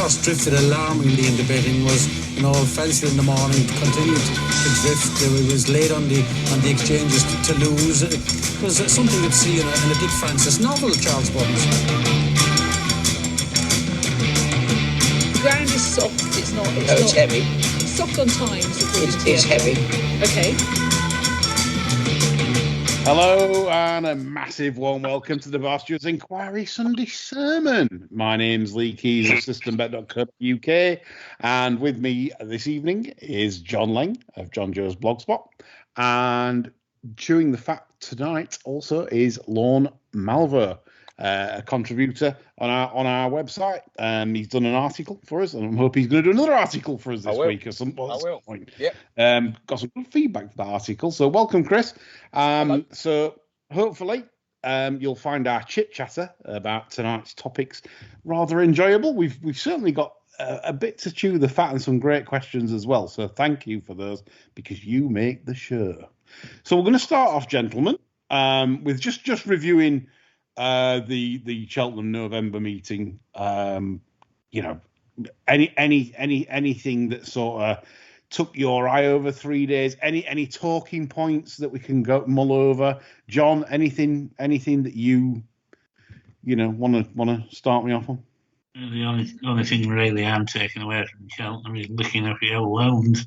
horse drifted alarmingly in the betting, was, fancied in the morning, continued to drift. He was late on the exchanges to lose. It was something you'd see in a Dick Francis novel, Charles Buttons. The ground is soft. It's heavy. It's soft on times. It's heavy. Okay. Hello and a massive warm welcome to the Barsteward's Inquiry Sunday Sermon. My name's Lee Keys of systembet.co.uk, and with me this evening is John Lang of John Joe's Blogspot, and chewing the fat tonight also is Lorne Malvo, a contributor on our website. He's done an article for us, and I hope he's going to do another article for us this week at some point. Yeah. Got some good feedback for that article, so welcome, Chris. So hopefully you'll find our chit chatter about tonight's topics rather enjoyable. We've certainly got a bit to chew the fat and some great questions as well. So thank you for those, because you make the show. So we're going to start off, gentlemen, with just reviewing the Cheltenham November meeting. Anything that sort of took your eye over 3 days? Any talking points that we can mull over? John, anything that you want to start me off on? The only thing really I'm taking away from Cheltenham is looking at the old wound.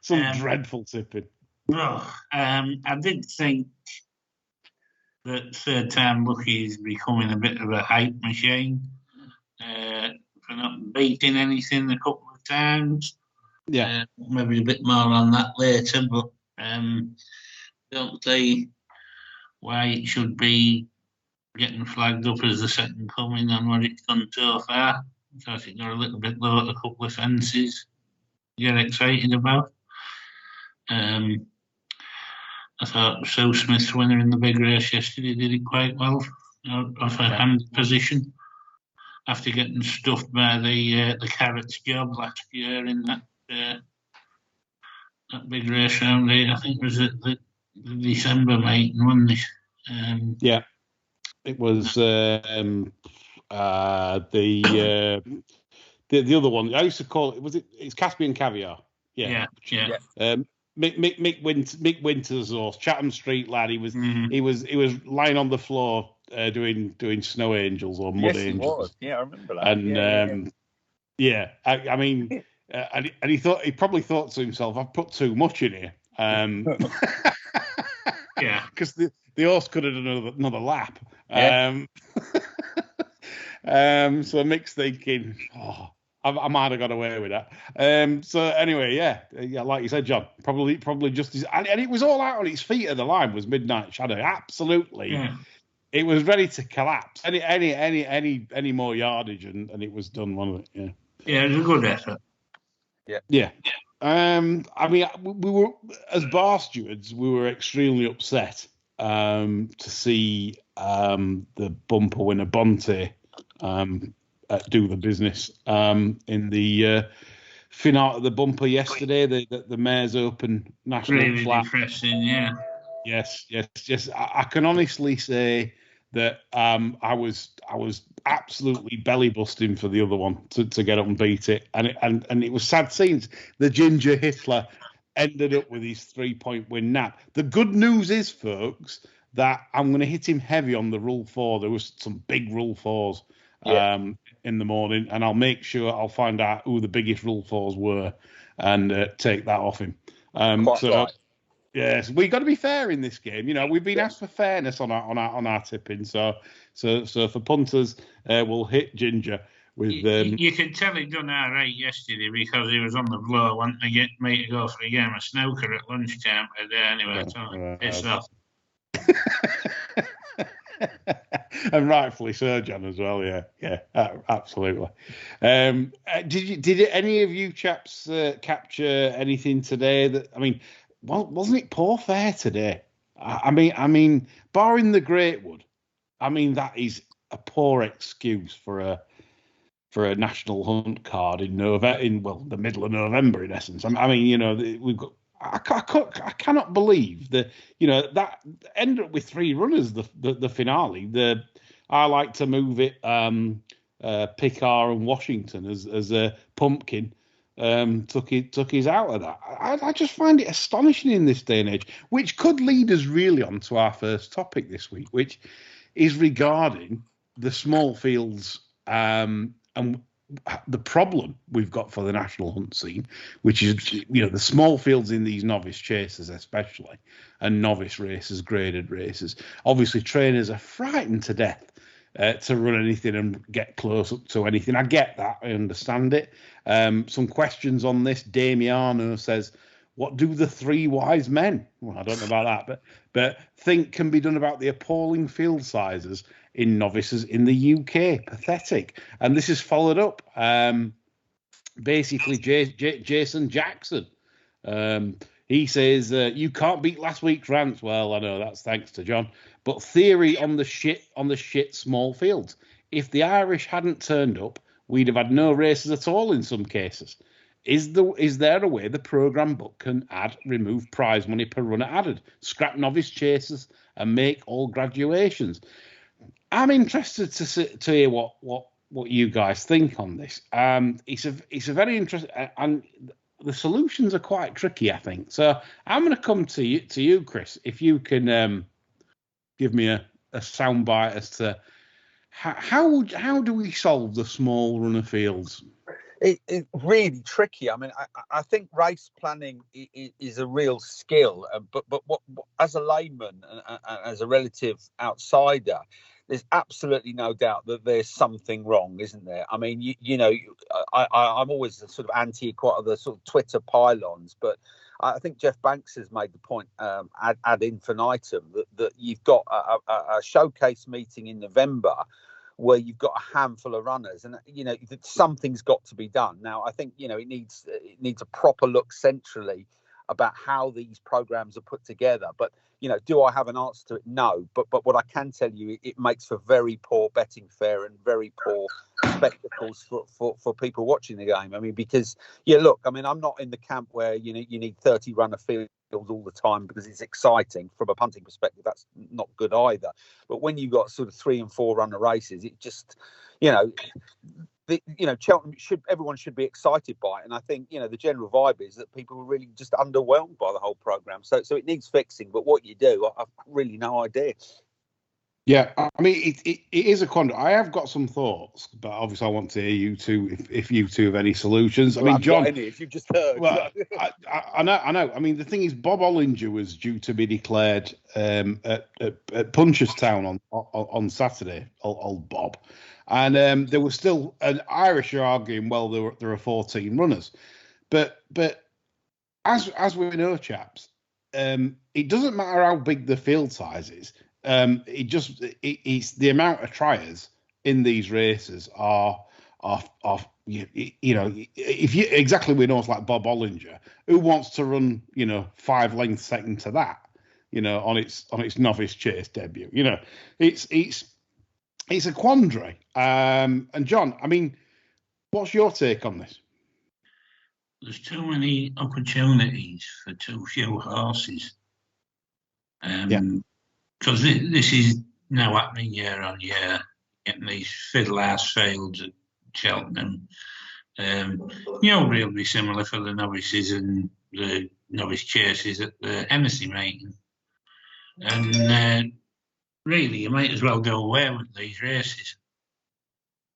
Some dreadful tipping. I did think that Third Time Lucky is becoming a bit of a hype machine for not beating anything a couple of times. Yeah, maybe a bit more on that later, but don't see why it should be getting flagged up as the second coming on what it's done so far. Because it got a little bit low at a couple of fences to get excited about. I thought Sue Smith's winner in the big race yesterday did it quite well off a hand position after getting stuffed by the Carrots job last year in that big race round here. I think it was at the December meeting, wasn't it? Yeah, it was the other one. I used to call it. It's Caspian Caviar. Yeah. Mick Winter's horse, Chatham Street lad. He was lying on the floor doing snow angels or mud angels. He was. Yeah, I remember that. And I mean, and he probably thought to himself, I've put too much in here. Yeah, because the horse could have done another lap. Yeah. So Mick's thinking, I might have got away with that. So anyway, yeah, like you said, John, probably just and it was all out on its feet at the line. Was Midnight Shadow absolutely? Yeah. It was ready to collapse. Any more yardage, and it was done, wasn't it? Yeah. Yeah, it was a good effort. Yeah. I mean, we were, as bar stewards, we were extremely upset to see the bumper winner Bonte do the business in the finale of the bumper yesterday, the Mayor's Open National really Flat. Refreshing, yeah. Yes. I can honestly say that I was absolutely belly busting for the other one to get up and beat it, and it was sad scenes. The Ginger Hitler ended up with his 3-point win nap. The good news is, folks, that I'm going to hit him heavy on the Rule 4. There was some big Rule 4s in the morning, and I'll make sure I'll find out who the biggest Rule 4s were and take that off him. Right. Yes, we've got to be fair in this game. We've been asked for fairness on our tipping. So for punters, we'll hit Ginger with. You can tell he done all right yesterday because he was on the blow, wanting to get me to go for a game of snooker at lunchtime today. Anyway, it's off. And rightfully so, John, as well. Yeah, absolutely. Did any of you chaps capture anything today? That, I mean, wasn't it poor fare today? I mean, barring the Greatwood, I mean, that is a poor excuse for a national hunt card in the middle of November, in essence. I mean, we've got. I cannot believe that that ended up with 3 runners. The finale, I like to move it Picar and Washington as a pumpkin. Took his out of that. I just find it astonishing in this day and age, which could lead us really on to our first topic this week, which is regarding the small fields and the problem we've got for the national hunt scene, which is the small fields in these novice chases especially, and novice races, graded races. Obviously, trainers are frightened to death to run anything and get close up to anything. I get that. I understand it. Some questions on this. Damiano says, what do the three wise men? Well, I don't know about that, but think can be done about the appalling field sizes in novices in the UK. Pathetic. And this is followed up. Basically, Jason Jackson. He says, you can't beat last week's rants. Well, I know that's thanks to John. But theory on the shit small fields. If the Irish hadn't turned up, we'd have had no races at all in some cases. Is there a way the programme book can remove prize money per runner added, scrap novice chases, and make all graduations? I'm interested to hear what you guys think on this. It's a very interesting, and the solutions are quite tricky, I think. So I'm going to come to you, Chris, if you can give me a soundbite as to how do we solve the small runner fields? It's really tricky. I mean, I think race planning is a real skill, but what as a layman and as a relative outsider, there's absolutely no doubt that there's something wrong, isn't there? I mean, I'm always sort of anti quite other sort of Twitter pylons, but I think Jeff Banks has made the point ad infinitum that you've got a showcase meeting in November where you've got a handful of runners, and something's got to be done. Now, I think it needs a proper look centrally about how these programs are put together. But do I have an answer to it? No. But what I can tell you, it makes for very poor betting fare and very poor spectacles for people watching the game. I mean, because look, I mean, I'm not in the camp where you need 30 runner fields all the time because it's exciting. From a punting perspective, that's not good either. But when you've got sort of 3 and 4 runner races, it just Cheltenham everyone should be excited by it, and I think the general vibe is that people are really just underwhelmed by the whole program. So it needs fixing. But what you do, I've really no idea. Yeah, I mean, it is a quandary. I have got some thoughts, but obviously I want to hear you two if you two have any solutions. I mean, John, if you've just heard. Well, I know. I mean, the thing is, Bob Ollinger was due to be declared at Punchestown on Saturday. Old Bob, and there was still an Irish arguing. Well, there are 14 runners, but as we know, chaps, it doesn't matter how big the field size is. It's the amount of triers in these races are if you exactly we know it's like Bob Ollinger who wants to run 5 lengths second to that on its novice chase debut. It's a quandary. And John, I mean, what's your take on this? There's too many opportunities for too few horses. Because this is now happening year on year, getting these fiddle-ass fields at Cheltenham. Really similar for the novices and the novice chases at the Hennessy meeting. And really, you might as well go away with these races.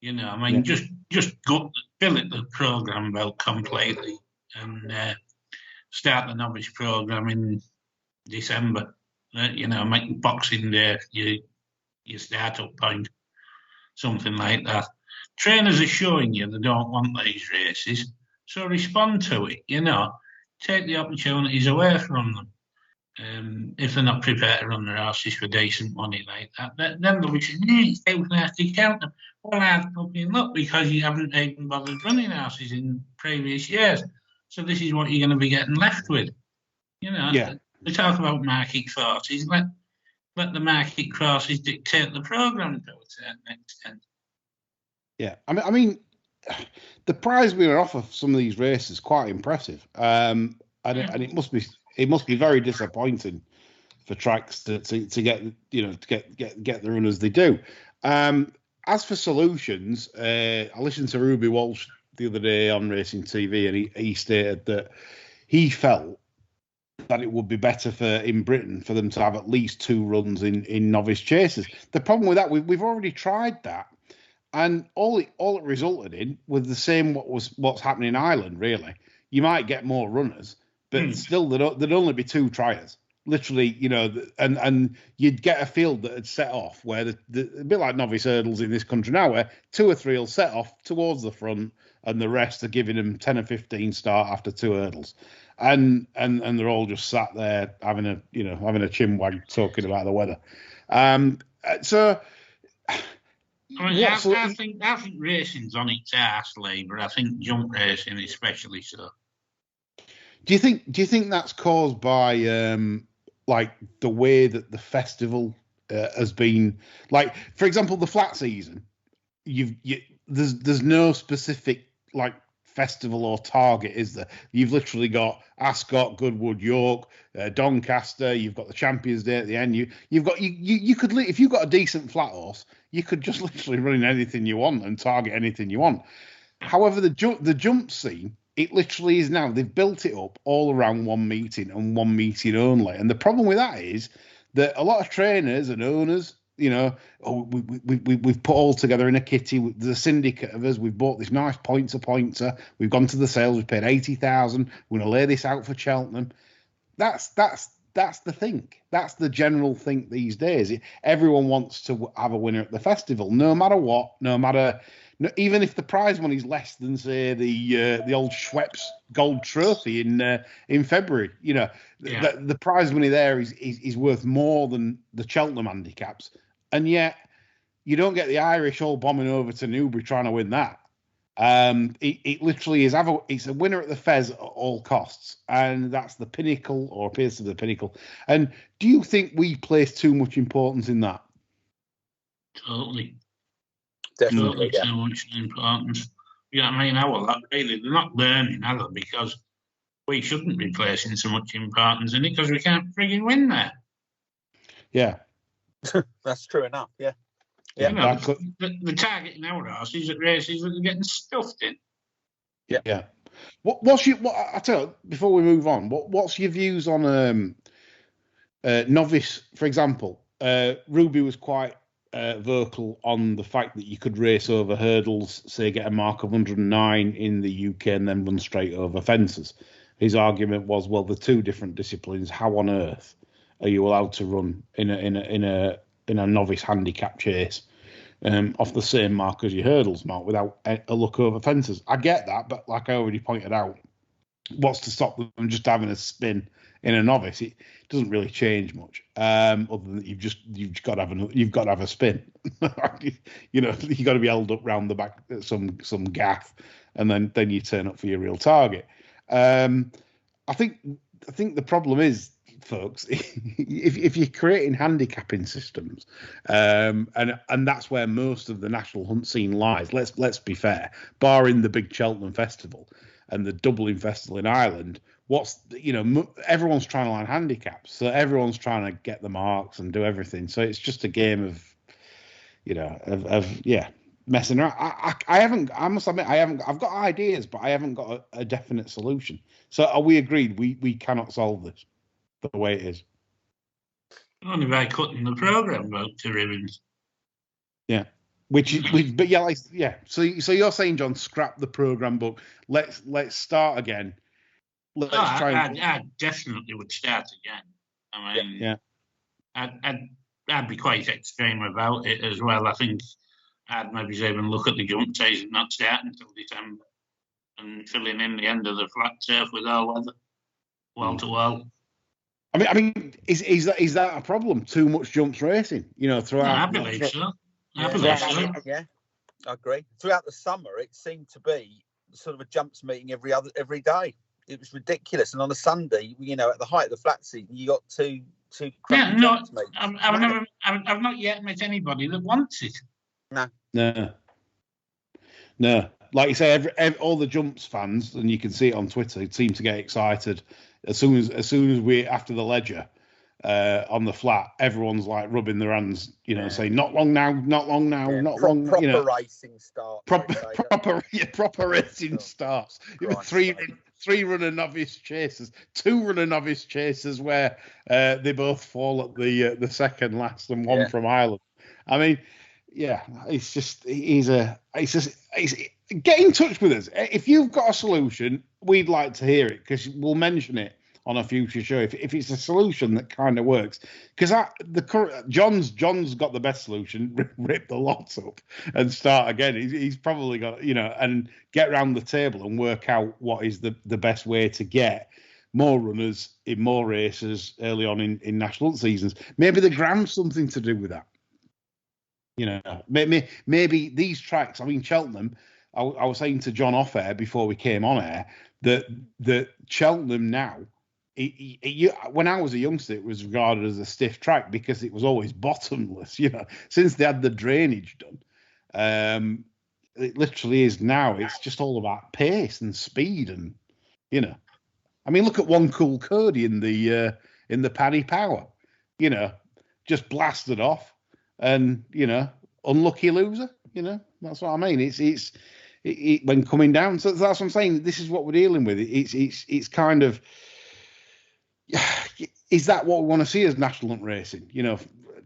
Just fill the programme out completely and start the novice programme in December. Making Boxing Day your start-up point, something like that. Trainers are showing you they don't want these races, so respond to it. Take the opportunities away from them. If they're not prepared to run their horses for decent money like that, then they'll be saying, it's too fast to count them. Well, I've been luck because you haven't even bothered running horses in previous years. So this is what you're going to be getting left with. Yeah. We talk about market forces. Let the market forces dictate the programme to a certain extent. Yeah, I mean, the prize we were offered for some of these races is quite impressive, and it must be very disappointing for tracks to get the runners they do. As for solutions, I listened to Ruby Walsh the other day on Racing TV, and he stated that he felt that it would be better in Britain for them to have at least 2 runs in novice chases. The problem with that, we've already tried that, and all it resulted in was the same what's happening in Ireland. Really, you might get more runners, but still there'd only be 2 triers. Literally, and you'd get a field that had set off where a bit like novice hurdles in this country now, where 2 or 3 will set off towards the front, and the rest are giving them 10 or 15 start after 2 hurdles, and they're all just sat there having a chinwag talking about the weather. So, I think racing's on its arse, Labour. I think jump racing especially so. Do you think that's caused by like the way that the festival has been? Like, for example, the flat season. There's no specific like festival or target, is there? You've literally got Ascot, Goodwood, York, Doncaster. You've got the Champions Day at the end. You could, if you've got a decent flat horse, you could just literally run in anything you want and target anything you want. However, the jump scene, it literally is now. They've built it up all around one meeting and one meeting only. And the problem with that is that a lot of trainers and owners, we've put all together in a kitty. There's a syndicate of us. We've bought this nice pointer. We've gone to the sales. We've paid 80,000. We're going to lay this out for Cheltenham. That's the thing. That's the general thing these days. Everyone wants to have a winner at the festival, no matter what, even if the prize money is less than, say, the old Schweppes Gold Trophy in February. The prize money there is worth more than the Cheltenham handicaps, and yet you don't get the Irish all bombing over to Newbury trying to win that. It literally is it's a winner at the Fez at all costs, and that's the pinnacle, or appears to be the pinnacle. And do you think we place too much importance in that? Totally. Definitely, too much importance. Really, they're not learning, are they? Because we shouldn't be placing so much importance in it because we can't frigging win there. Yeah. That's true enough, yeah. The target in our horses at races that are getting stuffed in. Yeah. I tell you, before we move on, what's your views on novice, for example? Ruby was quite vocal on the fact that you could race over hurdles, say get a mark of 109 in the UK and then run straight over fences. His argument was, well, the 2 different disciplines. How on earth are you allowed to run in a novice handicap chase off the same mark as your hurdles mark without a look over fences? I get that, but like I already pointed out, what's to stop them just having a spin in a novice? It doesn't really change much, other than you've got to have a spin. You got to be held up round the back at some gaff, and then you turn up for your real target. I think the problem is, folks, if you're creating handicapping systems, and that's where most of the national hunt scene lies. Let's be fair, barring the big Cheltenham Festival and the Dublin Festival in Ireland, everyone's trying to line handicaps, so everyone's trying to get the marks and do everything. So it's just a game of messing around. I must admit, I've got ideas, but I haven't got a definite solution. So are we agreed we cannot solve this the way it is? Only by cutting the programme out to ribbons. Yeah. So you're saying, John, scrap the programme book. Let's start again. I definitely would start again. I mean, yeah. I'd be quite extreme about it as well. I think I'd maybe even look at the jump season not starting until December and filling in the end of the flat turf with all weather, wall to wall. I mean, is that a problem? Too much jumps racing, throughout. No, I believe so. Yeah, I agree. Throughout the summer, it seemed to be sort of a jumps meeting every day. It was ridiculous. And on a Sunday, at the height of the flat season, you got two jumps meetings. I've not yet met anybody that wants it. No. Like you say, all the jumps fans, and you can see it on Twitter, seem to get excited as soon as we, after the Ledger, on the flat, everyone's like rubbing their hands, saying not long now, not long now, not long. Proper racing start. Proper racing starts. Three runner novice chasers, 2 runner novice chasers where they both fall at the second last, and one from Ireland. I mean, it's just get in touch with us if you've got a solution. We'd like to hear it, because we'll mention it on a future show if it's a solution that kind of works. Because John's got the best solution: rip the lots up and start again. He's probably got and get around the table and work out what is the best way to get more runners in more races early on in national seasons. Maybe the Gram's something to do with that. Maybe these tracks. I mean, Cheltenham. I was saying to John off air before we came on air that Cheltenham now. When I was a youngster, it was regarded as a stiff track because it was always bottomless. Since they had the drainage done, it literally is now. It's just all about pace and speed, and I mean, look at One Cool Cody in the Paddy Power. Just blasted off, and unlucky loser. That's what I mean. It's when coming down. So that's what I'm saying. This is what we're dealing with. It's kind of. Is that what we want to see as national hunt racing?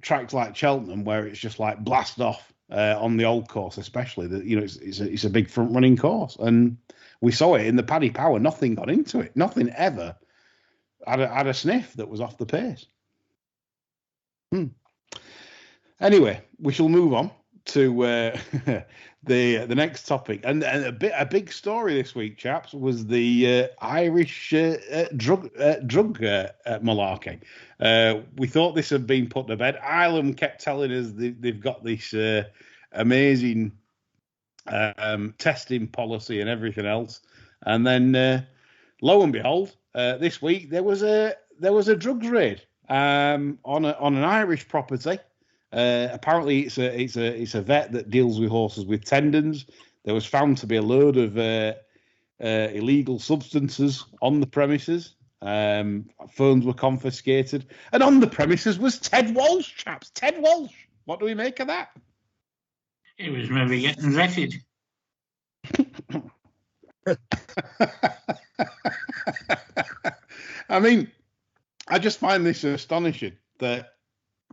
Tracks like Cheltenham where it's just like blast off on the old course, especially that it's a big front running course, and we saw it in the Paddy Power. Nothing got into it. Nothing ever had a sniff that was off the pace. Anyway, we shall move on to the next topic, and a big story this week, chaps, was the Irish drug malarkey. We thought this had been put to bed. Ireland kept telling us they've got this amazing testing policy and everything else, and then lo and behold, this week there was a drugs raid on an Irish property. Apparently, it's a vet that deals with horses with tendons. There was found to be a load of illegal substances on the premises. Phones were confiscated, and on the premises was Ted Walsh, chaps. Ted Walsh. What do we make of that? He was maybe getting vetted. I mean, I just find this astonishing that.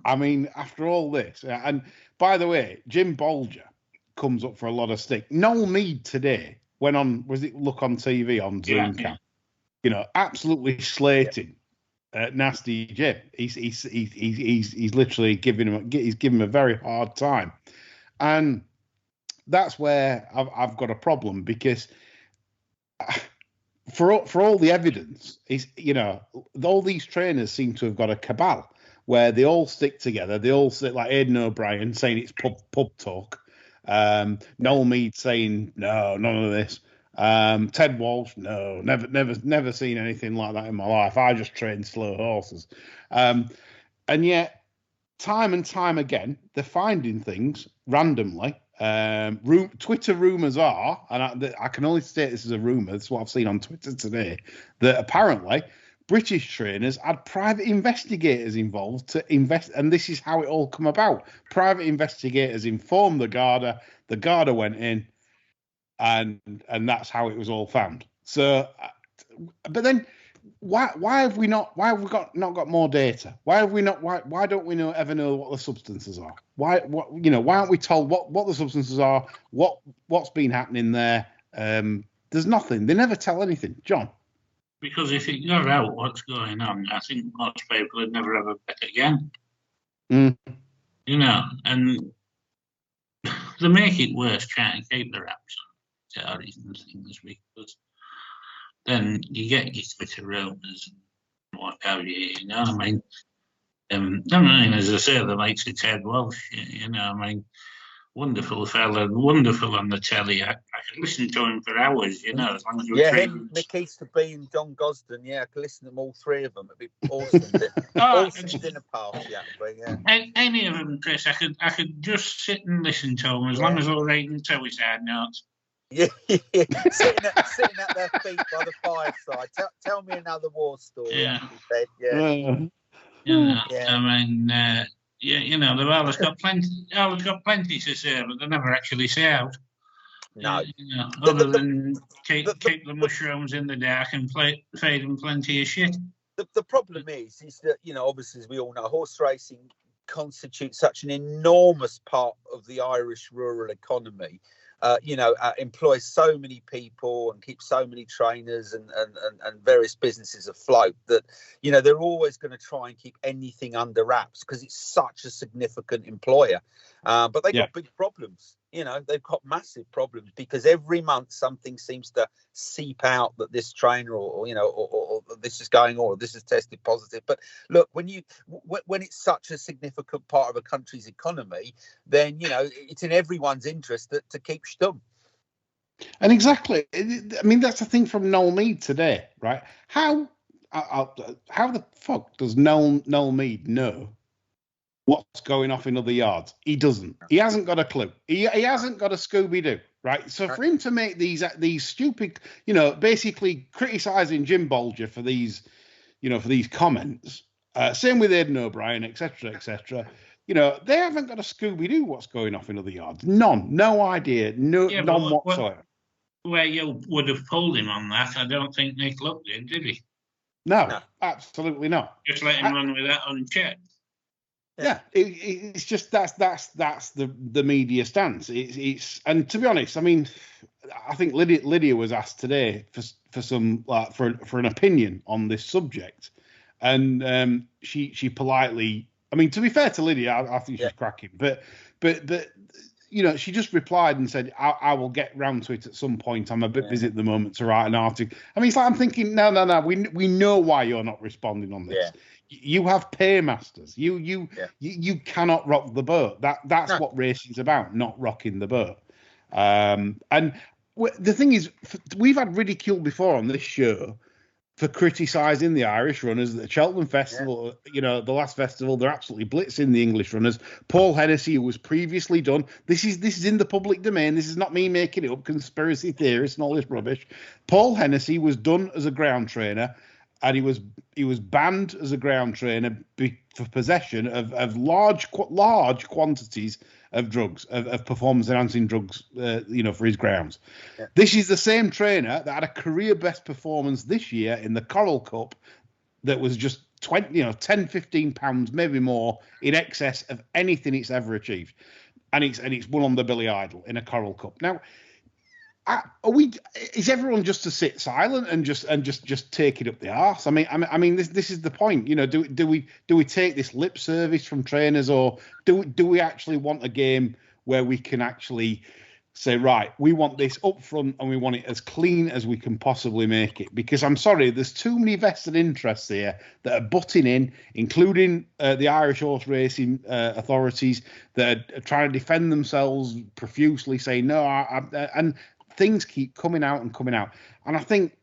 I mean, after all this, and by the way, Jim Bolger comes up for a lot of stick. Noel Meade today went on, was it Look on TV on Zoomcam? Absolutely slating Nasty Jim. He's literally giving him a very hard time, and that's where I've got a problem, because for all the evidence is all these trainers seem to have got a cabal where they all stick together. They all sit like Aidan O'Brien saying it's pub talk. Noel Meade saying no, none of this. Ted Walsh, no, never seen anything like that in my life. I just train slow horses. And yet, time and time again, they're finding things randomly. Twitter rumours are, and I can only state this as a rumour, this is what I've seen on Twitter today, that apparently British trainers had private investigators involved to invest, and this is how it all come about. Private investigators informed the Garda went in, and that's how it was all found. So, but then why have we not got more data? Why don't we ever know what the substances are? Why aren't we told what the substances are? What's been happening there? There's nothing. They never tell anything, John. Because if it got out what's going on, I think most people would never ever bet again. Mm. And they make it worse trying to keep their apps on Saturdays and things, because then you get your Twitter rumours and what have you, I mean, as I say, the likes of Ted Walsh, I mean, wonderful fella, wonderful on the telly. I could listen to him for hours, as long as we're him, Nick Easterby and John Gosden, I could listen to them all three of them. It'd be awesome. Awesome dinner party, actually, Any of them, Chris, I could just sit and listen to them as long as they're writing suicide notes. Yeah. sitting at their feet by the fireside. Tell me another war story. Yeah. You know, Yeah. I mean, you know, they've always got plenty to say, but they never actually say out. No. You know, other than keep the mushrooms in the dark and feed them plenty of shit. The problem is that, you know, obviously, as we all know, horse racing constitutes such an enormous part of the Irish rural economy. You know, employs so many people and keeps so many trainers and various businesses afloat that, you know, they're always going to try and keep anything under wraps because it's such a significant employer. But they got big problems. You know, they've got massive problems because every month something seems to seep out that this trainer or you know, or this is going on, or this is tested positive. But look, when it's such a significant part of a country's economy, then, you know, it's in everyone's interest to keep stum. And exactly, I mean, that's the thing from Noel Mead today, right? How the fuck does Noel Mead know what's going off in other yards? He doesn't. He hasn't got a clue. He hasn't got a Scooby-Doo, right? So for him to make these stupid, you know, basically criticising Jim Bolger for these, you know, for these comments, same with Aidan O'Brien, etc., you know, they haven't got a Scooby-Doo what's going off in other yards. None. No idea. None whatsoever. Where you would have pulled him on that, I don't think Nick Luck did he? No, absolutely not. Just let him run with that unchecked. Yeah, it's just that's the media stance. It's and to be honest, I mean, I think Lydia was asked today for some for an opinion on this subject, and she politely, I mean, to be fair to Lydia, I think she's cracking, but you know, she just replied and said, I will get round to it at some point. I'm a bit busy at the moment to write an article. I mean, it's like I'm thinking, no. We know why you're not responding on this. Yeah. You have paymasters. You cannot rock the boat. That's what racing's about, not rocking the boat. And the thing is, we've had ridicule before on this show for criticising the Irish runners at the Cheltenham Festival. You know, the last festival, they're absolutely blitzing the English runners. Paul Hennessy, who was previously done. This is in the public domain. This is not me making it up, conspiracy theorists and all this rubbish. Paul Hennessy was done as a ground trainer, and he was banned as a ground trainer for possession of large quantities of drugs, of performance-enhancing drugs, you know, for his grounds. Yeah. This is the same trainer that had a career best performance this year in the Coral Cup that was just 10, 15 pounds, maybe more, in excess of anything it's ever achieved. And it's won on the Billy Idol in a Coral Cup. Now, is everyone just to sit silent and just take it up the arse? I mean, this is the point. You know, do we take this lip service from trainers, or do we actually want a game where we can actually say, right, we want this up front and we want it as clean as we can possibly make it? Because I'm sorry, there's too many vested interests here that are butting in, including the Irish horse racing authorities that are trying to defend themselves profusely, saying no, and things keep coming out. And I think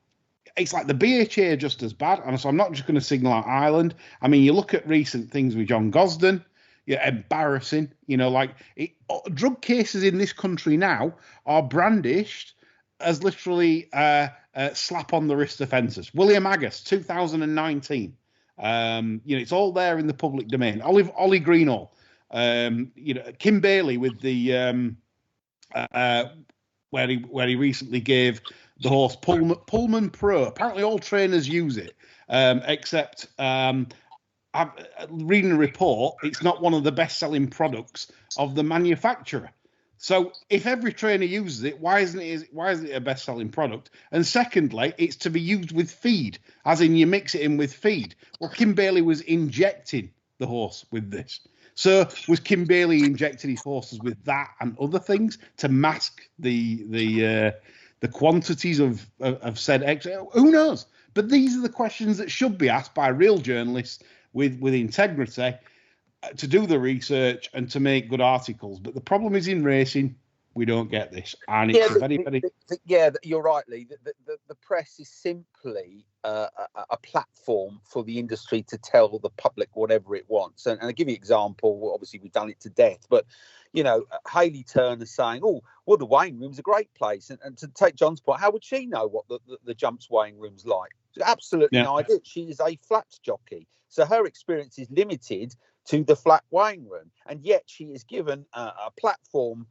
it's like the BHA are just as bad. And so I'm not just going to signal out Ireland. I mean, you look at recent things with John Gosden, embarrassing. You know, like drug cases in this country now are brandished as literally slap on the wrist offences. William Agus, 2019. You know, it's all there in the public domain. Ollie Greenall, you know, Kim Bailey with the where he recently gave the horse Pullman Pro. Apparently all trainers use it, except I'm reading a report, it's not one of the best-selling products of the manufacturer. So if every trainer uses it, why isn't it a best-selling product? And secondly, it's to be used with feed, as in you mix it in with feed. Well, Kim Bailey was injecting the horse with this. So was Kim Bailey injecting his horses with that and other things to mask the quantities of said X? Who knows? But these are the questions that should be asked by real journalists with integrity to do the research and to make good articles. But the problem is in racing, we don't get this, and it's very. Yeah, you're right, Lee. The press is simply a platform for the industry to tell the public whatever it wants. And I'll give you an example. Obviously, we've done it to death, but you know, Hayley Turner saying, "Oh, well, the weighing room's a great place." And to take John's point, how would she know what the jumps weighing room's like? Absolutely no idea. She is a flat jockey, so her experience is limited to the flat weighing room, and yet she is given a platform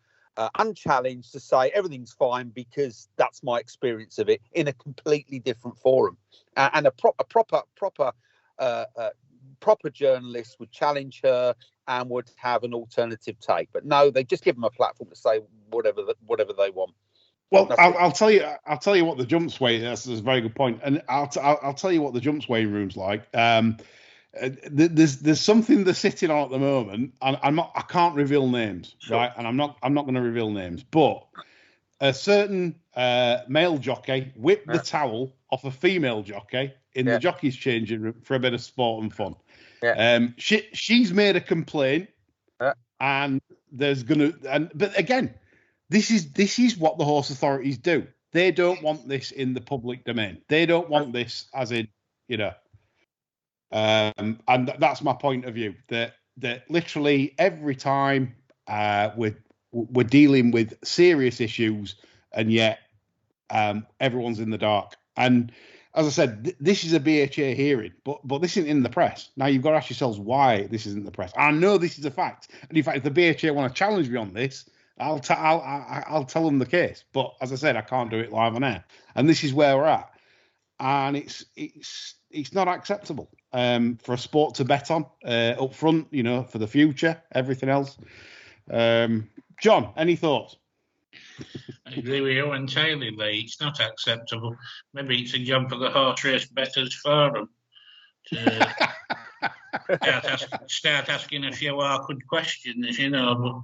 unchallenged to say everything's fine because that's my experience of it in a completely different forum, and a proper journalist would challenge her and would have an alternative take. But no, they just give them a platform to say whatever they want. Well, I'll tell you what the jumps weight. That's a very good point, and I'll tell you what the jumps weighing room's like. There's something they're sitting on at the moment, and I can't reveal names, right? And I'm not going to reveal names, but a certain male jockey whipped the towel off a female jockey in the jockeys' changing room for a bit of sport and fun. She's made a complaint, and but again, this is what the horse authorities do. They don't want this in the public domain. They don't want this as in, and that's my point of view. That literally every time we're dealing with serious issues, and yet everyone's in the dark. And as I said, this is a BHA hearing, but this isn't in the press. Now you've got to ask yourselves why this isn't in the press. I know this is a fact, and in fact, if the BHA want to challenge me on this, I'll tell them the case. But as I said, I can't do it live on air, and this is where we're at. And it's not acceptable for a sport to bet on up front, for the future, everything else. John, any thoughts? I agree with you entirely, Lee. It's not acceptable. Maybe it's a job for the Horse Race Betters Forum to start asking a few awkward questions, but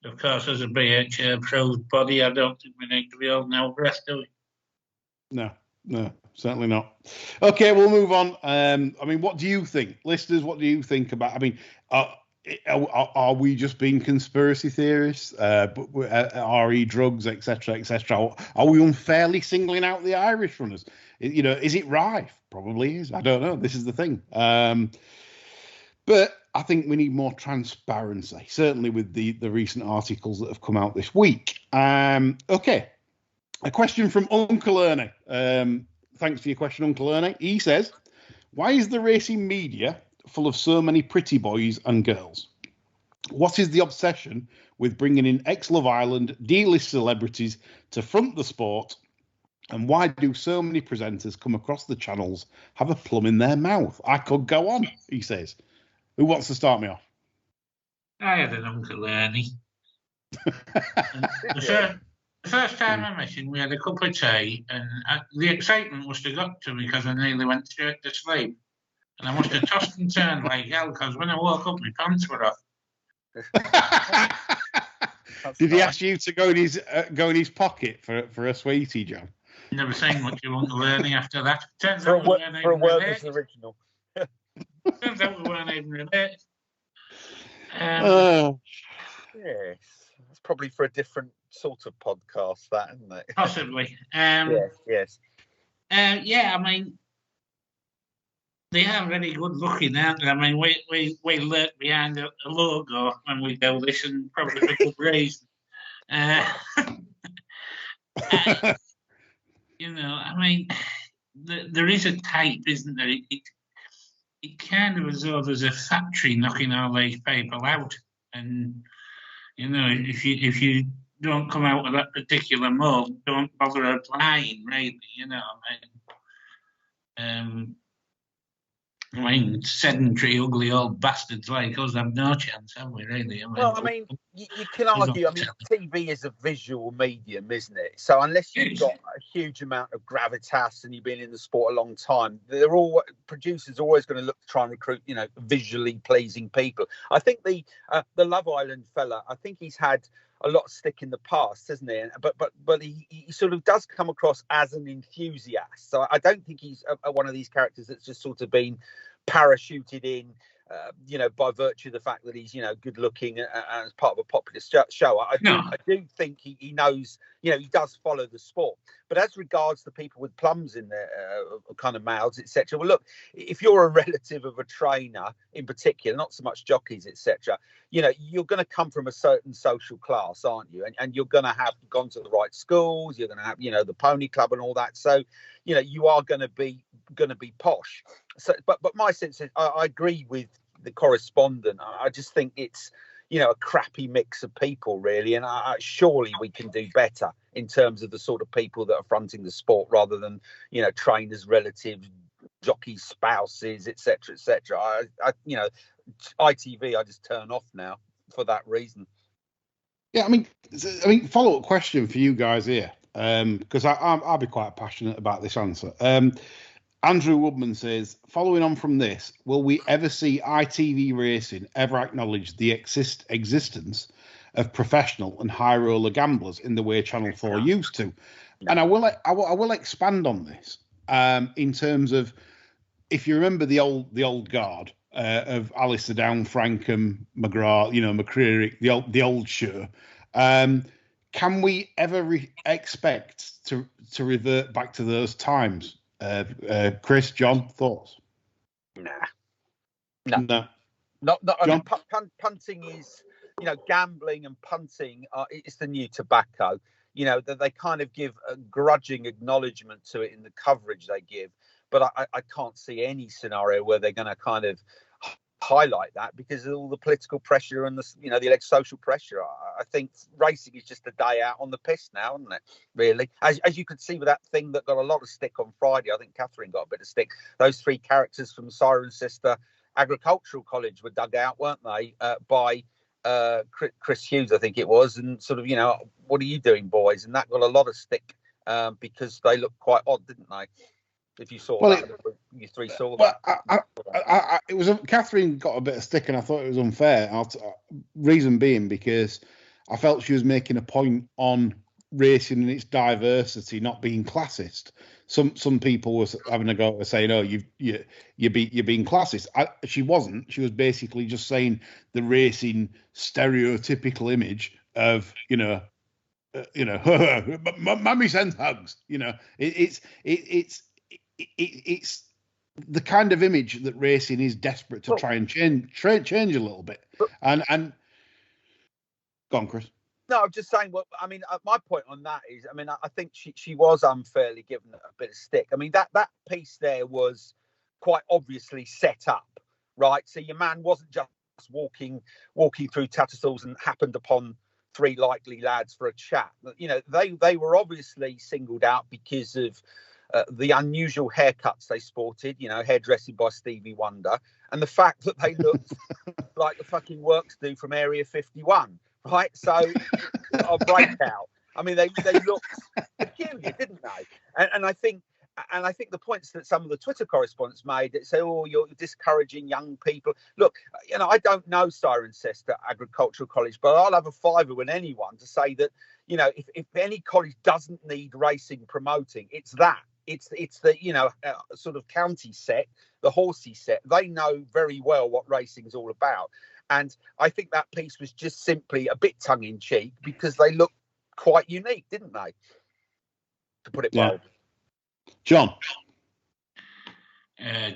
of course, as a BHA approved body, I don't think we need to be holding our breath, do we? No, certainly not. Okay, we'll move on. What do you think? Listeners, what do you think about... are we just being conspiracy theorists? RE drugs, etc., etc.? Are we unfairly singling out the Irish runners? Is it rife? Probably is. I don't know. This is the thing. But I think we need more transparency, certainly with the recent articles that have come out this week. Okay. A question from Uncle Ernie. Thanks for your question, Uncle Ernie. He says, why is the racing media full of so many pretty boys and girls? What is the obsession with bringing in ex-Love Island D-list celebrities to front the sport? And why do so many presenters come across the channels have a plum in their mouth? I could go on, he says. Who wants to start me off? I had an Uncle Ernie. The first time I met him, we had a cup of tea, and the excitement must have got to me because I nearly went straight to sleep. And I must have tossed and turned like hell because when I woke up, my pants were off. Did he ask you to go in his pocket for a sweetie, John? Never seen much of Uncle Ernie after that. Turns For out we weren't even related. Original. Turns out we weren't even related. Yes, it's probably for a different sort of podcast, that, isn't it? Possibly. Yes. They are very good looking, aren't they? We lurk behind a logo when we do this, and probably for good reason. There is a type, isn't there? It kind of as though there's a factory knocking all these people out, and if you don't come out of that particular mold, don't bother applying, really. Sedentary, ugly old bastards like us have no chance, have we, really? You can argue, TV is a visual medium, isn't it? So unless you've got a huge amount of gravitas and you've been in the sport a long time, producers are always going to look to try and recruit, visually pleasing people. I think the Love Island fella, I think he's had a lot of stick in the past, hasn't he? But he sort of does come across as an enthusiast. So I don't think he's one of these characters that's just sort of been parachuted in by virtue of the fact that he's, good looking and as part of a popular show. I do think he knows, he does follow the sport. But as regards the people with plums in their kind of mouths, etc. Well, look, if you're a relative of a trainer in particular, not so much jockeys, etc., you're going to come from a certain social class, aren't you? And you're going to have gone to the right schools. You're going to have, the pony club and all that. So, you are going to be posh. So, but my sense is, I agree with the correspondent. I just think it's, a crappy mix of people, really. And surely we can do better in terms of the sort of people that are fronting the sport, rather than, trainers, relatives, jockeys, spouses, etc., etc. ITV, I just turn off now for that reason. Yeah, I mean, follow-up question for you guys here, because I'll be quite passionate about this answer. Andrew Woodman says, following on from this, will we ever see ITV Racing ever acknowledge the existence of professional and high roller gamblers in the way Channel 4 used to? And I will expand on this in terms of, if you remember the old guard of Alistair Down, Frankham, McGrath, McCreary, the old show. Can we ever expect to revert back to those times? Chris, John, thoughts? No. Not. I mean, punting is, gambling and punting it's the new tobacco. That they kind of give a grudging acknowledgement to it in the coverage they give, but I can't see any scenario where they're going to kind of highlight that, because of all the political pressure and the social pressure. I think racing is just a day out on the piss now, isn't it? Really, as you could see with that thing that got a lot of stick on Friday. I think Catherine got a bit of stick. Those three characters from Cirencester Agricultural College were dug out, weren't they, by Chris Hughes, I think it was, and sort of, what are you doing, boys? And that got a lot of stick because they looked quite odd, didn't they? If you saw that, you three saw that. It was Catherine got a bit of stick, and I thought it was unfair. Reason being, because I felt she was making a point on racing and its diversity not being classist. Some people were having a go at saying, "Oh, you're being classist." She wasn't. She was basically just saying the racing stereotypical image of Mummy sends hugs. It's the kind of image that racing is desperate to try and change a little bit. And go on, Chris. No, I'm just saying. Well, I mean, my point on that is, I mean, I think she was unfairly given a bit of stick. I mean, that piece there was quite obviously set up, right? So your man wasn't just walking through Tattersalls and happened upon three likely lads for a chat. They were obviously singled out because of the unusual haircuts they sported, hairdressing by Stevie Wonder, and the fact that they looked like the fucking works do from Area 51, right? So a breakout. I mean, they looked peculiar, didn't they? And I think the points that some of the Twitter correspondents made that say, "Oh, you're discouraging young people." Look, I don't know Cirencester Agricultural College, but I'll have a fiver with anyone to say that, if any college doesn't need racing promoting, it's that. It's the sort of county set, the horsey set. They know very well what racing is all about, and I think that piece was just simply a bit tongue in cheek because they looked quite unique, didn't they? To put it bold. John,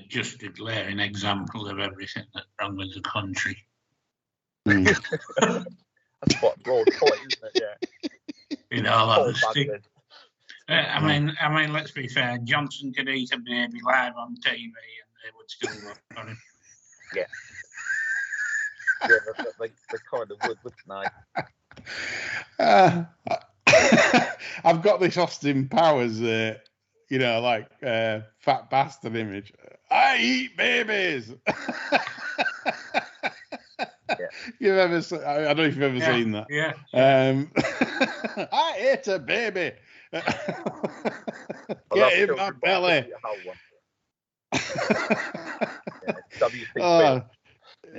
just a glaring example of everything that's wrong with the country. That's quite a broad point, isn't it? Yeah. I mean, let's be fair. Johnson could eat a baby live on TV, and they would still work on him. Yeah, they kind of would, wouldn't they? I've got this Austin Powers, fat bastard image. I eat babies. You've ever? I don't know if you've ever seen that. Yeah. I ate a baby. Get in my belly.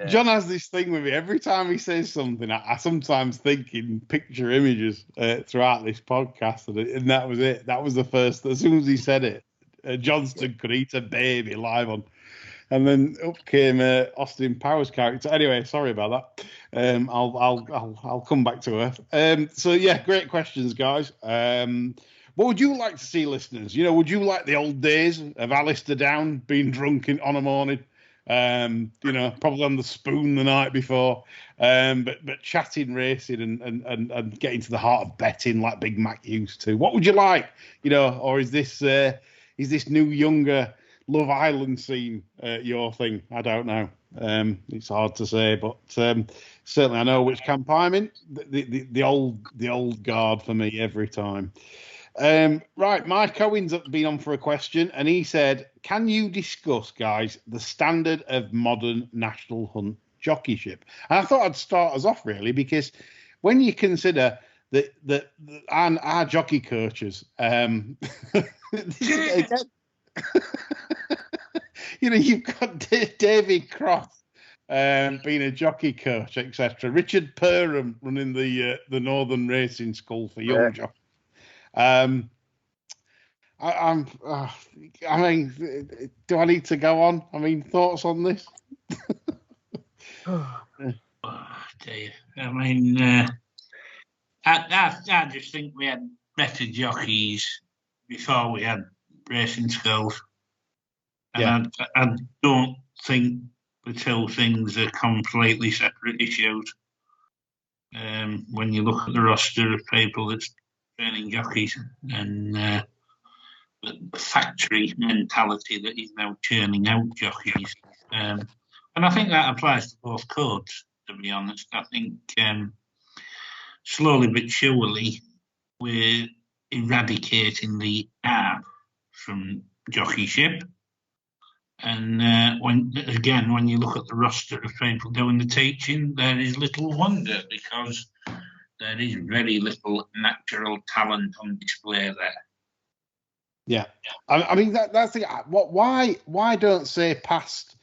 John has this thing with me. Every time he says something, I sometimes think in picture images throughout this podcast, and that was it. That was the first. As soon as he said it, Johnston could eat a baby live on. And then up came Austin Powers' character. Anyway, sorry about that. I'll come back to her. So yeah, great questions, guys. What would you like to see, listeners? Would you like the old days of Alistair Down being drunk on a morning? Probably on the spoon the night before, but chatting racing and getting to the heart of betting like Big Mac used to. What would you like? Or is this new younger Love Island scene your thing? I don't know. It's hard to say, but certainly I know which camp I'm in. The old guard for me every time. Right, Mike Owen's been on for a question, and he said, "Can you discuss, guys, the standard of modern national hunt jockeyship?" And I thought I'd start us off really, because when you consider that our jockey coaches, you've got David Cross being a jockey coach, etc. Richard Perham running the Northern Racing School for young jockeys. I mean, do I need to go on? I mean, thoughts on this? Oh, dear. I mean, I just think we had better jockeys before we had racing schools. And yeah. I don't think the two things are completely separate issues. When you look at the roster of people that's training jockeys and the factory mentality that is now churning out jockeys. And I think that applies to both codes, to be honest. I think slowly but surely we're eradicating the art from jockeyship. And when you look at the roster of people doing the teaching, there is little wonder, because there is very little natural talent on display there. Yeah, I mean that's the why don't say past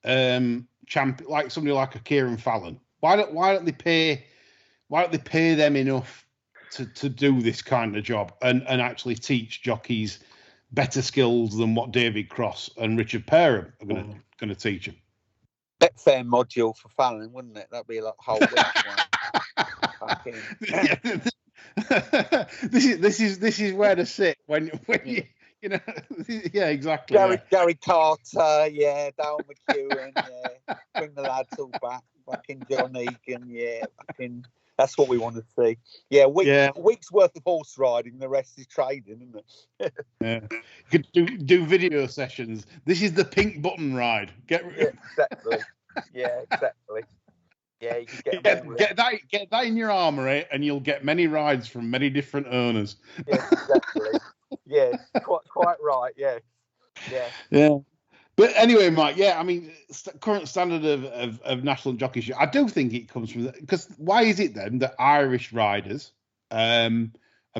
champion, like somebody like a Kieran Fallon? Why don't they pay them enough to do this kind of job and actually teach jockeys better skills than what David Cross and Richard Perham are going to teach them? Betfair module for Fallon, wouldn't it? That'd be like a whole week. This is where to sit when you yeah, exactly. Gary Carter, yeah, Dale McEwen, yeah, bring the lads all back, fucking John Egan, yeah, fucking. That's what we want to see. Yeah, week's worth of horse riding, the rest is trading, isn't it? Yeah, you could do video sessions. This is the pink button ride. Exactly. Yeah, exactly. Yeah, you can get that in your armoury, and you'll get many rides from many different owners. Yeah, exactly. Yeah, quite right. Yeah. But anyway, Mike, I mean, current standard of national jockeyship, I do think it comes from because why is it then that Irish riders are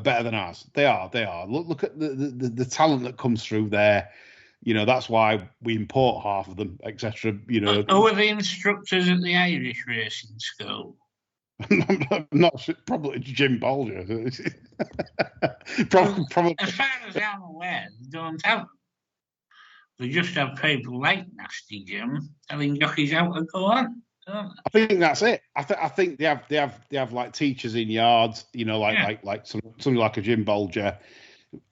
better than ours? They are. Look at the talent that comes through there. That's why we import half of them, etc. Who are the instructors at the Irish racing school? I'm not sure. Probably Jim Bolger. Probably. As far as I'm aware, they don't have them. They just have people like Nasty Jim telling jockeys how to go on. I think that's it. I think they have like teachers in yards. Like somebody like a Jim Bolger.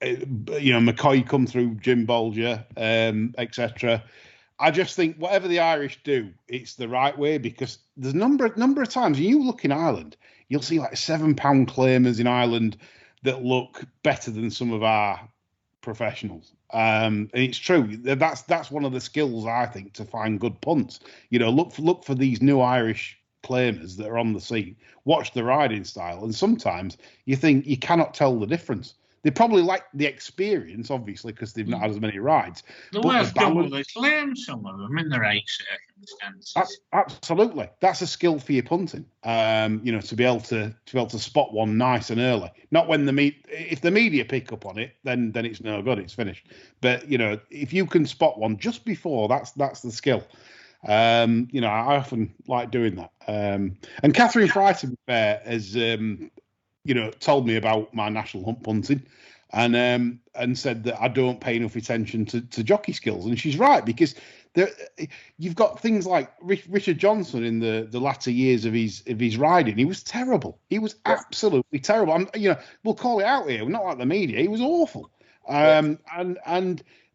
McCoy come through Jim Bolger, etc. I just think whatever the Irish do, it's the right way, because there's a number of times you look in Ireland, you'll see like £7 claimers in Ireland that look better than some of our professionals. And it's true. That's one of the skills, I think, to find good punts. Look for these new Irish claimers that are on the scene. Watch the riding style, and sometimes you think you cannot tell the difference. They probably like the experience, obviously, because they've not had as many rides. The worst double they claim some of them in the right circumstances. Absolutely, that's a skill for your punting. To be able to spot one nice and early. Not when if the media pick up on it, then it's no good. It's finished. But if you can spot one just before, that's the skill. I often like doing that. And Catherine Fry, to be fair, has told me about my national hunt punting, and said that I don't pay enough attention to jockey skills, and she's right, because you've got things like Richard Johnson in the latter years of his riding. He was terrible. He was absolutely terrible. We'll call it out here. We're not like the media. He was awful. And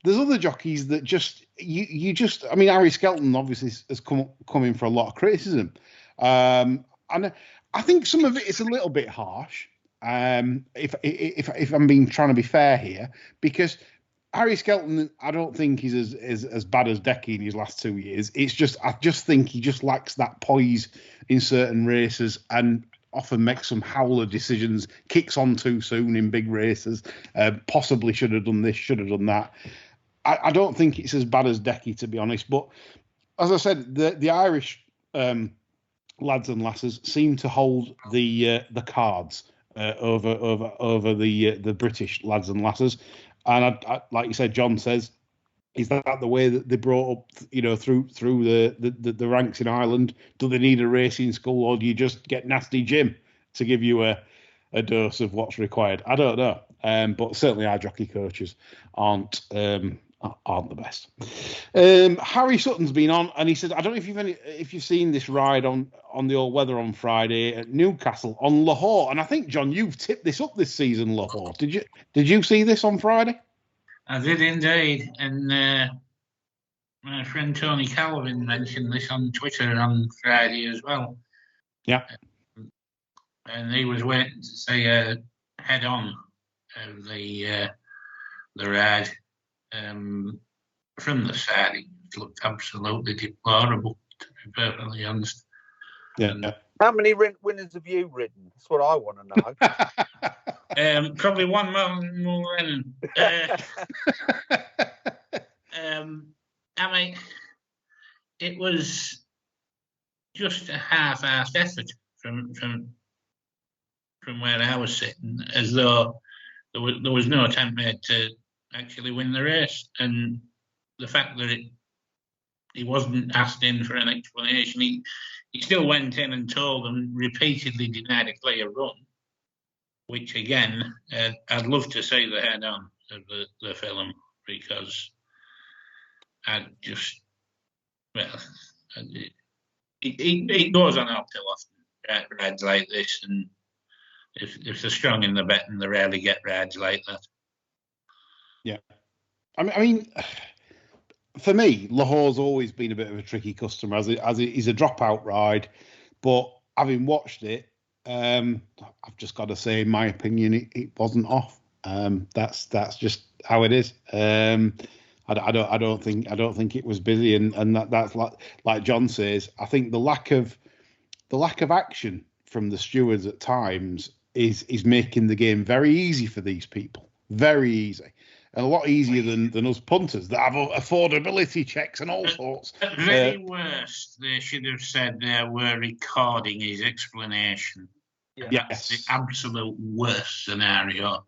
there's other jockeys that just I mean, Harry Skelton obviously has come in for a lot of criticism, and I think some of it is a little bit harsh. If I'm trying to be fair here, because Harry Skelton, I don't think he's as bad as Decky in his last 2 years. I just think he just lacks that poise in certain races and often makes some howler decisions, kicks on too soon in big races, possibly should have done this, should have done that. I don't think it's as bad as Decky, to be honest. But as I said, the Irish lads and lasses seem to hold the cards over the British lads and lasses. And I, like you said, John says, is that the way that they brought up, through the ranks in Ireland? Do they need a racing school, or do you just get Nasty Jim to give you a dose of what's required? I don't know. But certainly our jockey coaches aren't the best. Harry Sutton's been on, and he said, I don't know if you've seen this ride on the all weather on Friday at Newcastle on Lahore. And I think, John, you've tipped this up this season, Lahore. Did you see this on Friday? I did indeed, and my friend Tony Calvin mentioned this on Twitter on Friday as well. Yeah, and he was waiting to say head on of the ride. From the side, it looked absolutely deplorable, to be perfectly honest. Yeah. How many winners have you ridden? That's what I want to know. Probably one more than Lennon. I mean, it was just a half-assed effort from where I was sitting, as though there was no attempt made to actually win the race. And the fact that he wasn't asked in for an explanation, he still went in and told them, repeatedly denied a clear run, which again, I'd love to see the head on of the film, because it goes on up too often, rides like this, and if they're strong in the betting, they rarely get rides like that. Yeah. I mean, for me, Lahore's always been a bit of a tricky customer, as he's a dropout ride. But having watched it, I've just got to say, in my opinion, it wasn't off. That's just how it is. I don't think it was busy, and that's like John says. I think the lack of action from the stewards at times is making the game very easy for these people, very easy. And a lot easier than us punters that have affordability checks and all sorts. At very worst, they should have said they were recording his explanation. Yeah. That's the absolute worst scenario.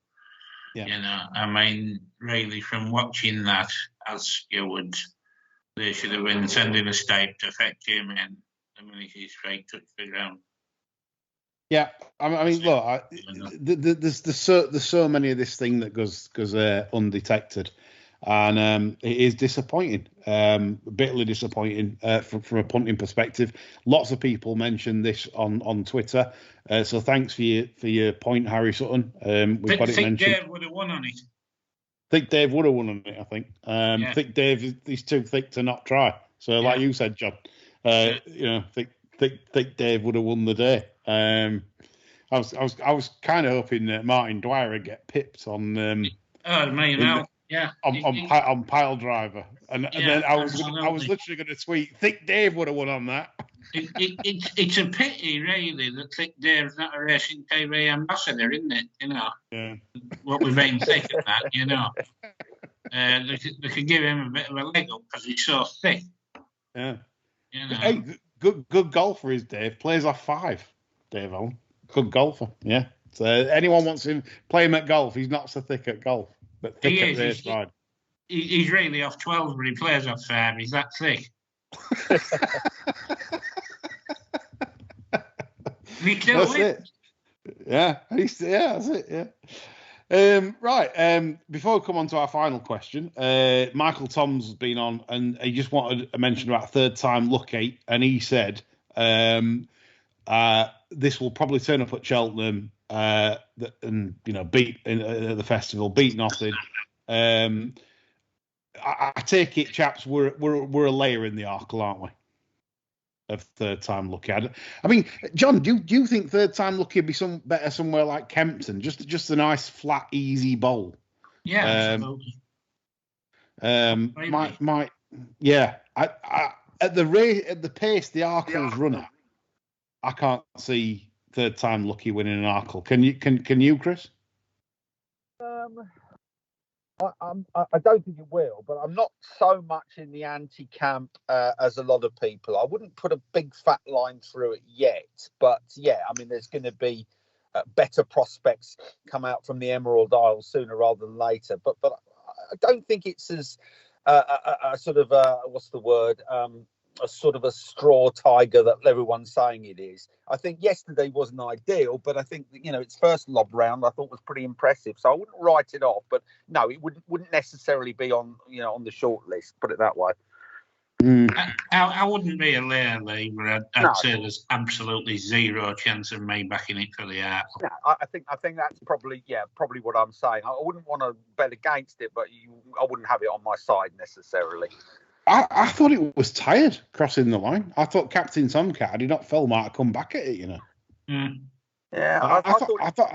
Yeah. I mean, really, from watching that as stewards, they should have been sending a tape to fetch him in the minute his feet touched the ground. Yeah, I mean, look, there's so many of this thing that goes undetected, and it is disappointing, bitterly disappointing from a punting perspective. Lots of people mentioned this on Twitter, so thanks for your point, Harry Sutton. We've got it mentioned. Dave would have won on it. Think Dave would have won on it. I think. Yeah. Think Dave is too thick to not try. So, like you said, John, think Dave would have won the day. I was kind of hoping that Martin Dwyer would get pipped on. On pile driver, and then I was literally going to tweet, "Thick Dave would have won on that." It's a pity, really, that Thick Dave's not a racing TV ambassador, isn't it? Yeah. What we've been thinking that, they could give him a bit of a leg up because he's so thick. Yeah. Hey, good golfer is Dave. Plays off 5. Dave Allen, good golfer. Yeah. So anyone wants him play him at golf, he's not so thick at golf, but thick at race ride. He's really off 12, but he plays off 5. He's that thick. That's it. Yeah, that's it. Yeah. Right. Before we come on to our final question, Michael Tom's been on, and he just wanted to mention about third time lucky, and he said this will probably turn up at Cheltenham and beat the festival, beat nothing. I take it, chaps, we're a layer in the Arkle, aren't we? Of third time lucky. I mean, John, do you think third time lucky would be better somewhere like Kempton? Just a nice flat, easy bowl. Yeah, absolutely. At the pace the Arkle's run at, I can't see third time lucky winning an Arkle. Can you, Chris? I don't think it will, but I'm not so much in the anti-camp as a lot of people. I wouldn't put a big fat line through it yet, but yeah, I mean, there's going to be better prospects come out from the Emerald Isle sooner rather than later. But I don't think it's as a sort of what's the word? A sort of a straw tiger that everyone's saying it is. I think yesterday wasn't ideal, but I think its first lob round I thought was pretty impressive. So I wouldn't write it off, but no, it wouldn't necessarily be on on the short list. Put it that way. I wouldn't be a layer lever. I'd say there's absolutely zero chance of me backing it for the art. Yeah, I think that's probably what I'm saying. I wouldn't want to bet against it, but I wouldn't have it on my side necessarily. I thought it was tired crossing the line. I thought Captain Tomcat, had he not fell, might have come back at it, Mm. Yeah, I thought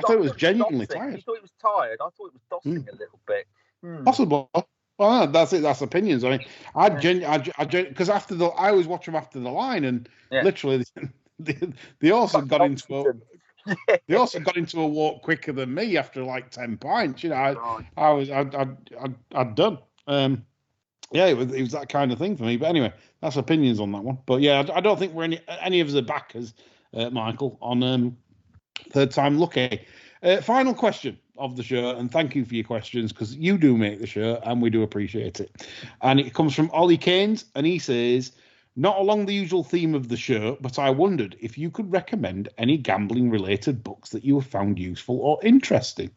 it was genuinely tired. You thought it was tired? I thought it was dossing a little bit. Possible. Well, that's it. That's opinions. I mean, because I always watch them after the line, and literally, they also got into a walk quicker than me after like 10 pints. I'd done. Yeah, it was that kind of thing for me. But anyway, that's opinions on that one. But yeah, I don't think we're any of us are backers, Michael, on third time lucky. Final question of the show, and thank you for your questions because you do make the show and we do appreciate it. And it comes from Ollie Keynes, and he says, not along the usual theme of the show, but I wondered if you could recommend any gambling-related books that you have found useful or interesting.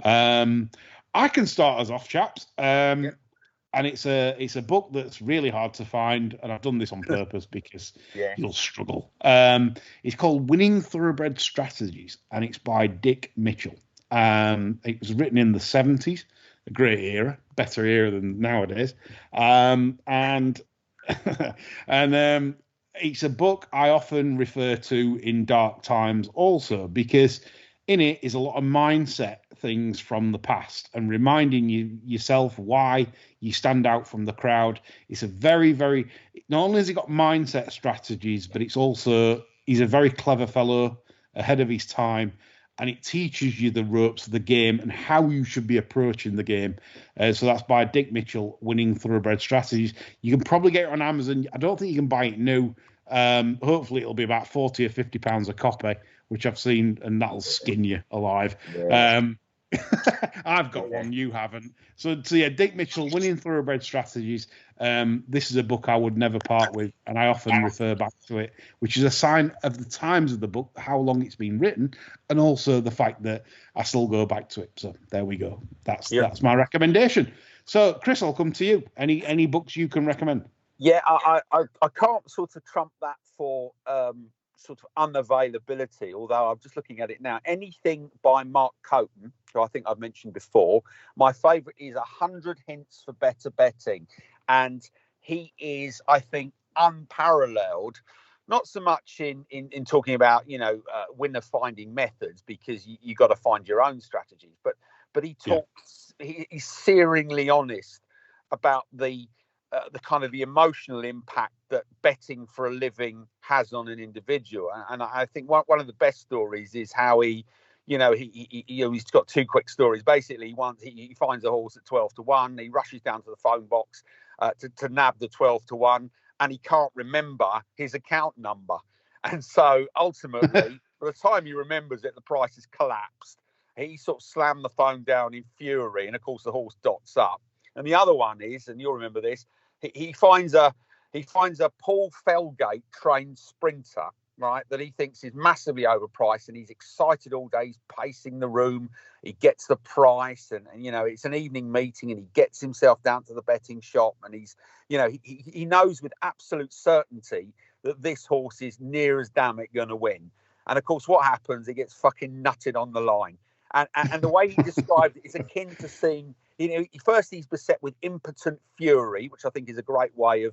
I can start us off, chaps. And it's a book that's really hard to find, and I've done this on purpose because you'll struggle. It's called Winning Thoroughbred Strategies, and it's by Dick Mitchell. It was written in the 70s, a great era, better era than nowadays. And it's a book I often refer to in dark times also because in it is a lot of mindset things from the past and reminding yourself why you stand out from the crowd. It's a very, very, not only has he got mindset strategies, but it's also, he's a very clever fellow ahead of his time, and it teaches you the ropes of the game and how you should be approaching the game. So that's by Dick Mitchell, Winning Thoroughbred Strategies. You can probably get it on Amazon. I don't think you can buy it new. Hopefully it'll be about 40 or 50 pounds a copy, which I've seen, and that'll skin you alive. Yeah. I've got one, you haven't. So yeah, Dick Mitchell, Winning Thoroughbred Strategies. This is a book I would never part with, and I often refer back to it, which is a sign of the times of the book, how long it's been written, and also the fact that I still go back to it. So there we go. That's my recommendation. So Chris, I'll come to you. Any books you can recommend? Yeah, I can't sort of trump that for sort of unavailability, although I'm just looking at it now. Anything by Mark Coton, who I think I've mentioned before. My favourite is 100 Hints for Better Betting. And he is, I think, unparalleled, not so much in talking about, winner finding methods, because you got to find your own strategies. But he talks, he's searingly honest about the kind of the emotional impact that betting for a living has on an individual. And I think one of the best stories is how he's got two quick stories. Basically, he finds a horse at 12-1. He rushes down to the phone box to nab the 12-1, and he can't remember his account number. And so ultimately, by the time he remembers it, the price has collapsed. He sort of slammed the phone down in fury, and of course the horse dots up. And the other one is, and you'll remember this, he finds a Paul Felgate trained sprinter right, that he thinks is massively overpriced, and he's excited all day. He's pacing the room. He gets the price, and you know, it's an evening meeting, and he gets himself down to the betting shop, and he's, you know, he knows with absolute certainty that this horse is near as damn it going to win. And of course, what happens? He gets fucking nutted on the line. And the way he described it is akin to seeing, you know, first he's beset with impotent fury, which I think is a great way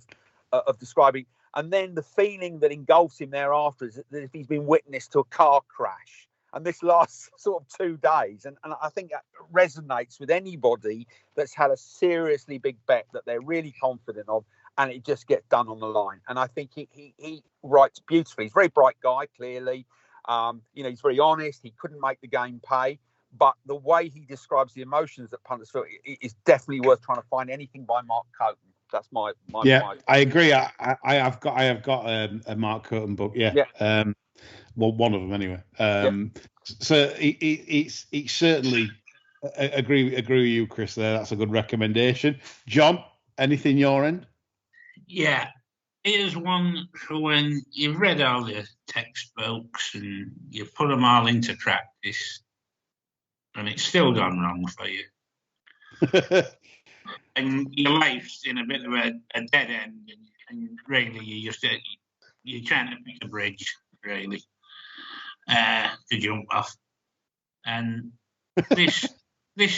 of describing. And then the feeling that engulfs him thereafter is that if he's been witness to a car crash. And this lasts sort of 2 days. And I think that resonates with anybody that's had a seriously big bet that they're really confident of, and it just gets done on the line. And I think he writes beautifully. He's a very bright guy, clearly. You know, he's very honest. He couldn't make the game pay. But the way he describes the emotions that punters feel is definitely worth trying to find. Anything by Mark Coton. That's my I agree. I have got a Mark Coton book. Yeah. Well, one of them anyway. So it's certainly agree with you, Chris. There, that's a good recommendation. John, anything your end? Yeah, here's one for when you've read all the textbooks and you put them all into practice, and it's still gone wrong for you. And your life's in a bit of a dead end, and really you're trying to pick a bridge, really, to jump off. And this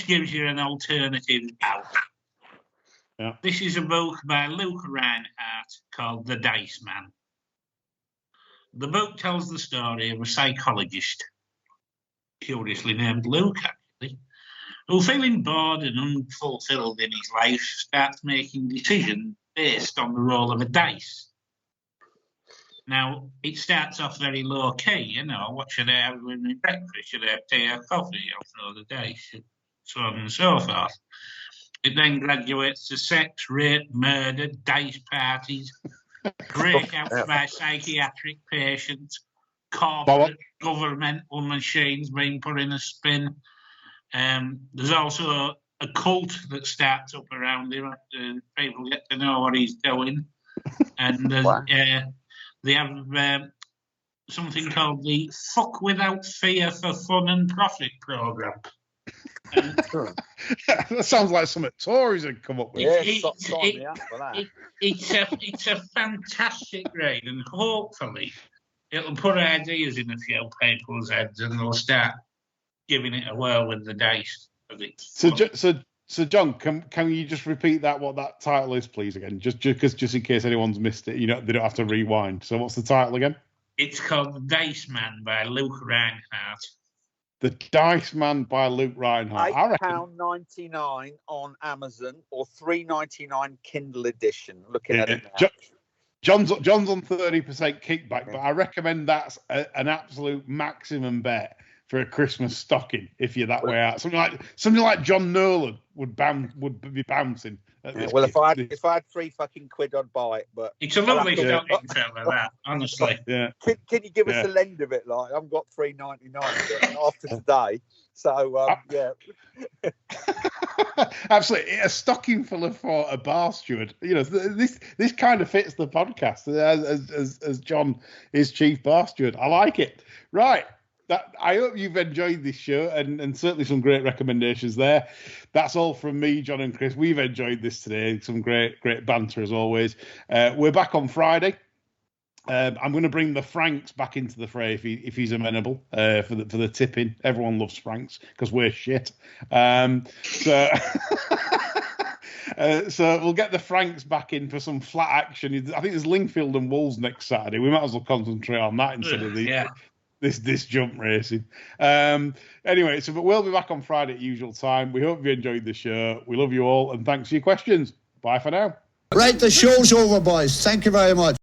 gives you an alternative out. Yeah. This is a book by Luke Reinhardt called The Dice Man. The book tells the story of a psychologist, curiously named Luke, actually, who, feeling bored and unfulfilled in his life, starts making decisions based on the roll of a dice. Now, it starts off very low-key, you know, what should I have with my breakfast? Should I have tea or coffee? I'll throw the dice, so on and so forth. It then graduates to sex, rape, murder, dice parties, breakouts by psychiatric patients, corporate governmental machines being put in a spin. There's also a cult that starts up around him after people get to know what he's doing. And they have something called the Fuck Without Fear for Fun and Profit program. That sounds like something Tories had come up with. It's a fantastic read, and hopefully it'll put ideas in a few people's heads, and they'll start giving it a whirl with the dice. So John, can you just repeat what that title is, please, again, just in case anyone's missed it, you know, they don't have to rewind. So what's the title again? It's called The Dice Man by Luke Reinhardt. The Dice Man by Luke Reinhardt. £8.99 on Amazon or $3.99 Kindle edition. Looking at it now. John's on 30% kickback, but I recommend that's an absolute maximum bet for a Christmas stocking if you're that way out. Something like John Nolan would be bouncing. Well, if I had £3 fucking quid, I'd buy it. But it's a lovely stocking fella, that, honestly. Yeah. Can you give us a lend of it? Like, I've got $3.99 after today. So yeah. Absolutely, a stocking full for a bar steward. You know, this kind of fits the podcast as John is chief bar steward. I like it. Right. I hope you've enjoyed this show and certainly some great recommendations there. That's all from me, John and Chris. We've enjoyed this today. Some great banter as always. We're back on Friday. I'm going to bring the Franks back into the fray if he's amenable for the tipping. Everyone loves Franks because we're shit. So we'll get the Franks back in for some flat action. I think there's Lingfield and Wolves next Saturday. We might as well concentrate on that instead of this jump racing. Anyway, but we'll be back on Friday at usual time. We hope you enjoyed the show. We love you all, and thanks for your questions. Bye for now. Right, the show's over, boys. Thank you very much.